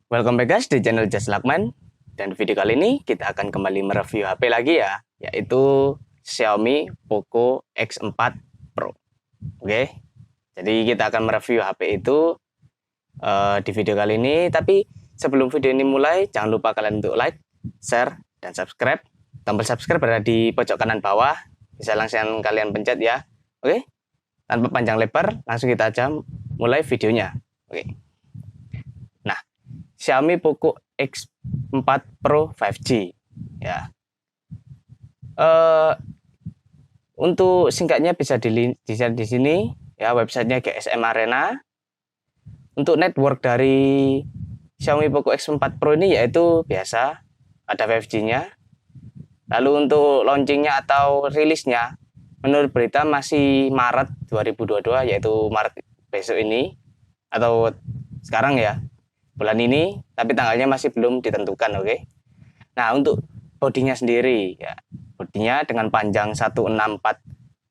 Welcome back guys di channel Just Lakman. Dan video kali ini kita akan kembali mereview HP lagi ya, yaitu Xiaomi Poco X4 Pro. Oke, jadi kita akan mereview HP itu di video kali ini. Tapi sebelum video ini mulai, jangan lupa kalian untuk like, share, dan subscribe. Tombol subscribe berada di pojok kanan bawah, bisa langsung kalian pencet ya. Oke, tanpa panjang lebar, langsung kita aja mulai videonya. Oke. Xiaomi Poco X4 Pro 5G ya. Untuk singkatnya bisa dilihat di sini ya, websitenya GSM Arena. Untuk network dari Xiaomi Poco X4 Pro ini yaitu biasa ada 5G-nya. Lalu untuk launchingnya atau rilisnya menurut berita masih Maret 2022, yaitu Maret besok ini atau sekarang ya, bulan ini, tapi tanggalnya masih belum ditentukan. Oke. Nah, untuk bodinya sendiri ya, bodinya dengan panjang 164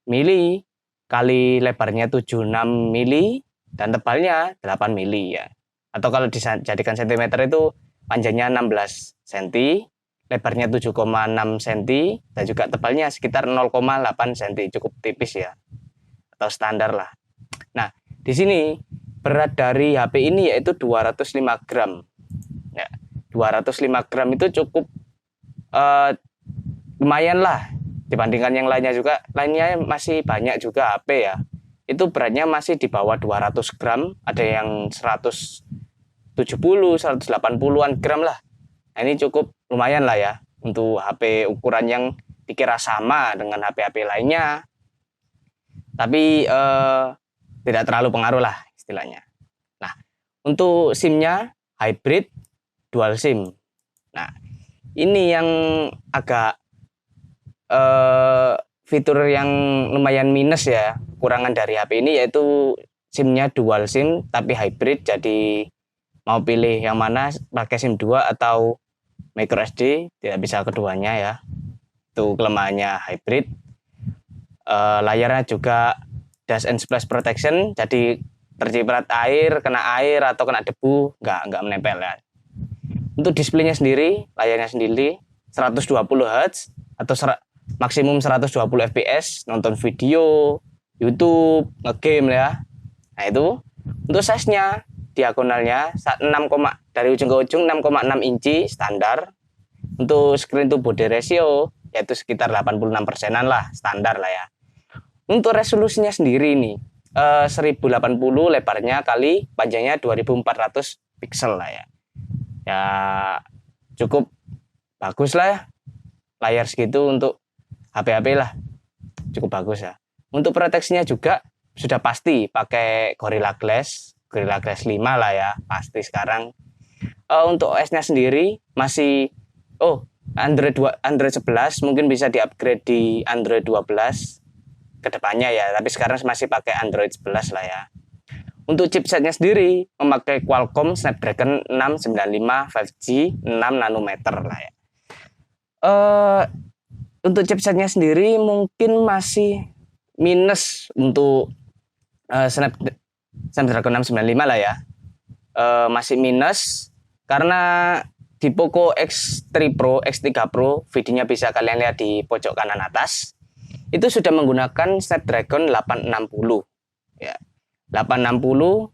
mili kali lebarnya 76 mili dan tebalnya 8 mili ya. Atau kalau dijadikan cm itu panjangnya 16 cm, lebarnya 7,6 cm dan juga tebalnya sekitar 0,8 cm, cukup tipis ya. Atau standar lah. Nah, di sini berat dari HP ini yaitu 205 gram ya. 205 gram itu cukup lumayan lah dibandingkan yang lainnya. Juga lainnya masih banyak juga HP ya, itu beratnya masih di bawah 200 gram, ada yang 170 180-an gram lah. Nah, ini cukup lumayan lah ya untuk HP ukuran yang dikira sama dengan HP-HP lainnya, tapi tidak terlalu pengaruh lah istilahnya. Nah, untuk SIM-nya hybrid dual SIM. Nah, ini yang agak fitur yang lumayan minus ya, kurangan dari HP ini, yaitu SIM-nya dual SIM tapi hybrid. Jadi mau pilih yang mana, pakai SIM 2 atau micro SD, tidak bisa keduanya ya. Itu kelemahannya hybrid. Layarnya juga Dust and Splash Protection, jadi terciprat air, kena air atau kena debu nggak menempel ya. Untuk displaynya sendiri, layarnya sendiri 120 Hz atau maksimum 120 fps, nonton video, YouTube, ngegame ya. Nah, itu untuk size-nya, diagonalnya dari ujung ke ujung 6,6 inci standar. Untuk screen to body ratio yaitu sekitar 86%-an lah, standar lah ya. Untuk resolusinya sendiri nih 1080 lebarnya kali panjangnya 2400 pixel lah ya. Ya cukup bagus lah ya, layar segitu untuk HP-HP lah, cukup bagus ya. Untuk proteksinya juga sudah pasti pakai Gorilla Glass 5 lah ya, pasti sekarang. Untuk OS-nya sendiri masih Android 11, mungkin bisa di-upgrade di Android 12 kedepannya ya, tapi sekarang masih pakai Android 11 lah ya. Untuk chipsetnya sendiri memakai Qualcomm Snapdragon 695 5G 6 nanometer lah ya. Untuk chipsetnya sendiri mungkin masih minus untuk Snapdragon 695 lah ya. Masih minus karena di Poco X3 Pro, videonya bisa kalian lihat di pojok kanan atas, itu sudah menggunakan Snapdragon 860 ya. 860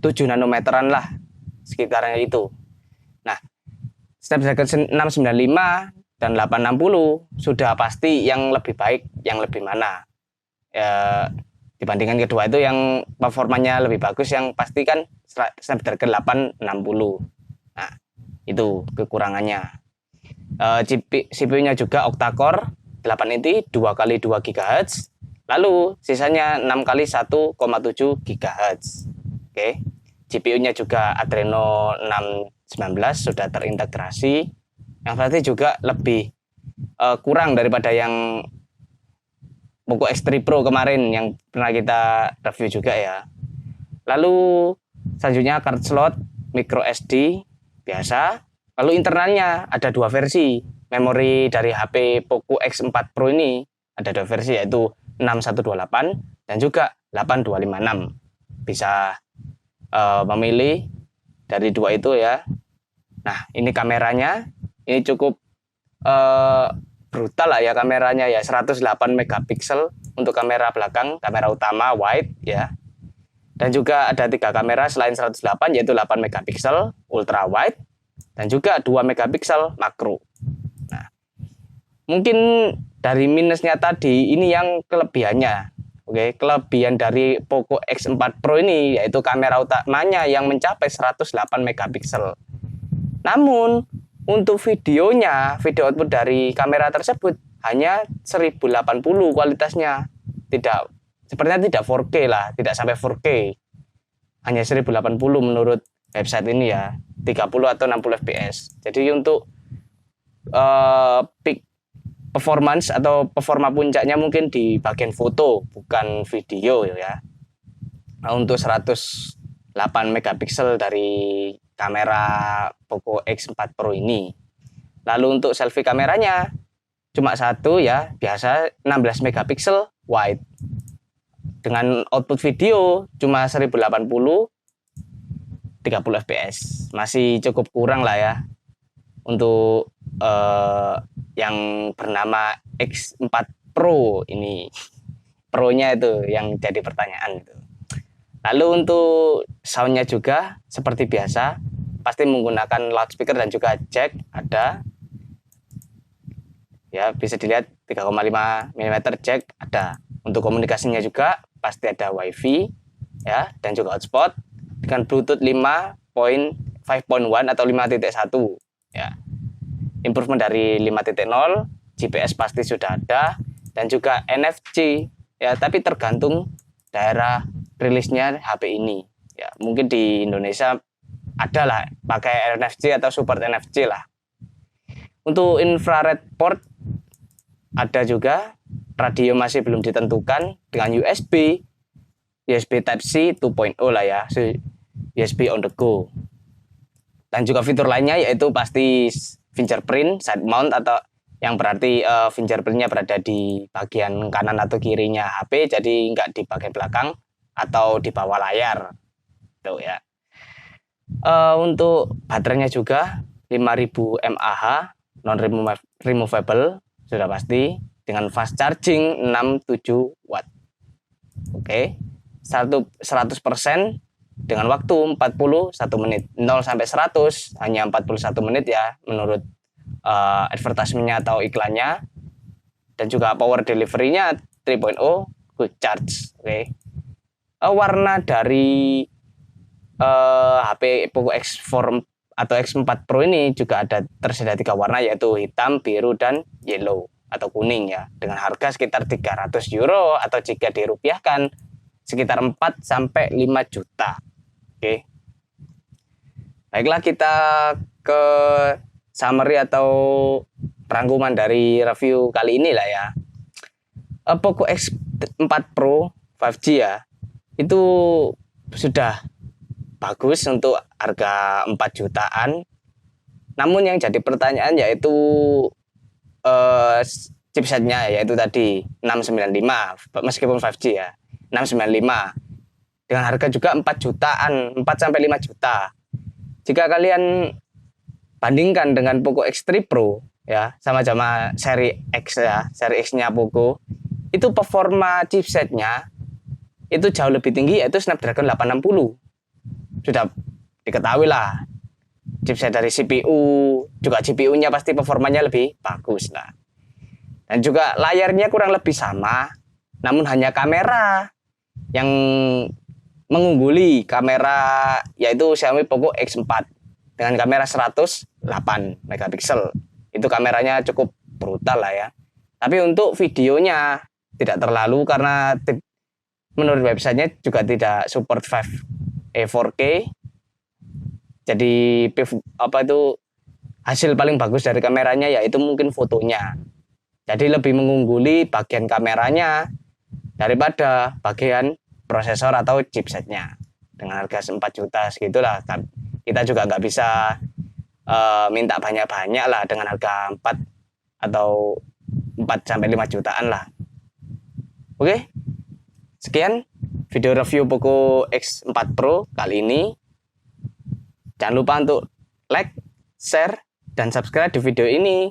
7 nanometeran lah sekitarnya itu. Nah, Snapdragon 695 dan 860 sudah pasti yang lebih baik, yang lebih mana ya, dibandingkan kedua itu yang performanya lebih bagus, yang pasti kan Snapdragon 860. Nah, itu kekurangannya. CPU-nya juga octa-core 8 inti 2x2 GHz, lalu sisanya 6x1,7 GHz. Oke. GPU-nya juga Adreno 619 sudah terintegrasi, yang berarti juga lebih kurang daripada yang Poco X3 Pro kemarin yang pernah kita review juga ya. Lalu selanjutnya card slot micro SD biasa. Lalu internalnya ada dua versi. Memori dari HP Poco X4 Pro ini ada dua versi, yaitu 6128 dan juga 8256. Bisa memilih dari dua itu ya. Nah, ini kameranya, ini cukup brutal lah ya kameranya ya, 108 megapiksel untuk kamera belakang, kamera utama wide ya. Dan juga ada 3 kamera selain 108, yaitu 8 megapiksel ultra wide dan juga 2 megapiksel makro. Nah, mungkin dari minusnya tadi ini yang kelebihannya. Oke, kelebihan dari Poco X4 Pro ini yaitu kamera utamanya yang mencapai 108 megapiksel. Namun untuk videonya, video output dari kamera tersebut hanya 1080 kualitasnya. Sepertinya tidak 4K lah, tidak sampai 4K. Hanya 1080 menurut website ini ya, 30 atau 60 fps. Jadi untuk peak performance atau performa puncaknya mungkin di bagian foto, bukan video ya. Nah, untuk 108 megapiksel dari kamera Poco X4 Pro ini. Lalu untuk selfie kameranya cuma satu ya, biasa 16 megapiksel wide. Dengan output video cuma 1080 30 fps. Masih cukup kurang lah ya untuk yang bernama X4 Pro ini. Pro-nya itu yang jadi pertanyaan itu. Lalu untuk soundnya juga seperti biasa, pasti menggunakan loudspeaker dan juga jack ada. Ya, bisa dilihat 3,5 mm jack ada. Untuk komunikasinya juga pasti ada WiFi ya, dan juga hotspot dengan Bluetooth 5.1 atau 5.1 ya. Improvement dari 5.0, GPS pasti sudah ada, dan juga NFC ya, tapi tergantung daerah rilisnya HP ini ya. Mungkin di Indonesia ada lah pakai NFC atau support NFC lah. Untuk infrared port ada juga, radio masih belum ditentukan dengan USB Type-C 2.0 lah ya, USB on the go. Dan juga fitur lainnya yaitu pasti fingerprint side mount, atau yang berarti fingerprintnya berada di bagian kanan atau kirinya HP, jadi nggak di bagian belakang atau di bawah layar tuh ya. Untuk baterainya juga 5000 mAh non removable sudah pasti, dengan fast charging 67 watt. Oke, 100% dengan waktu 41 menit. 0 sampai 100 hanya 41 menit ya menurut advertisementnya atau iklannya. Dan juga power delivery-nya 3.0 quick charge. Oke. Warna dari HP Poco X4 atau X4 Pro ini juga ada tersedia 3 warna, yaitu hitam, biru, dan yellow atau kuning ya, dengan harga sekitar 300 euro atau jika dirupiahkan sekitar 4 sampai 5 juta. Oke. Baiklah, kita ke summary atau rangkuman dari review kali ini lah ya. Poco X4 Pro 5G ya, itu sudah bagus untuk harga 4 jutaan. Namun yang jadi pertanyaan yaitu chipsetnya, yaitu tadi 695, meskipun 5G ya, 695 dengan harga juga 4 jutaan, 4 sampai 5 juta. Jika kalian bandingkan dengan Poco X3 Pro ya, sama-sama seri X ya, seri X-nya Poco, itu performa chipsetnya itu jauh lebih tinggi, yaitu Snapdragon 860. Sudah diketahui lah, chipset dari CPU, juga GPU-nya pasti performanya lebih bagus lah. Dan juga layarnya kurang lebih sama, namun hanya kamera yang mengungguli, kamera yaitu Xiaomi Poco X4 dengan kamera 108 megapiksel. Itu kameranya cukup brutal lah ya. Tapi untuk videonya tidak terlalu, karena menurut websitenya juga tidak support 4K. Jadi hasil paling bagus dari kameranya yaitu mungkin fotonya. Jadi lebih mengungguli bagian kameranya daripada bagian prosesor atau chipsetnya. Dengan harga 4 juta segitulah, kita juga nggak bisa minta banyak-banyak lah dengan harga 4 atau 4 sampai 5 jutaan lah. Oke. Sekian video review Poco X4 Pro kali ini. Jangan lupa untuk like, share, dan subscribe di video ini.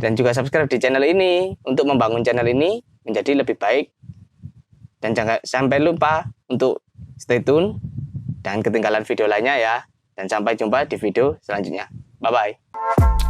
Dan juga subscribe di channel ini untuk membangun channel ini menjadi lebih baik. Dan jangan sampai lupa untuk stay tune dan ketinggalan video lainnya ya. Dan sampai jumpa di video selanjutnya. Bye-bye.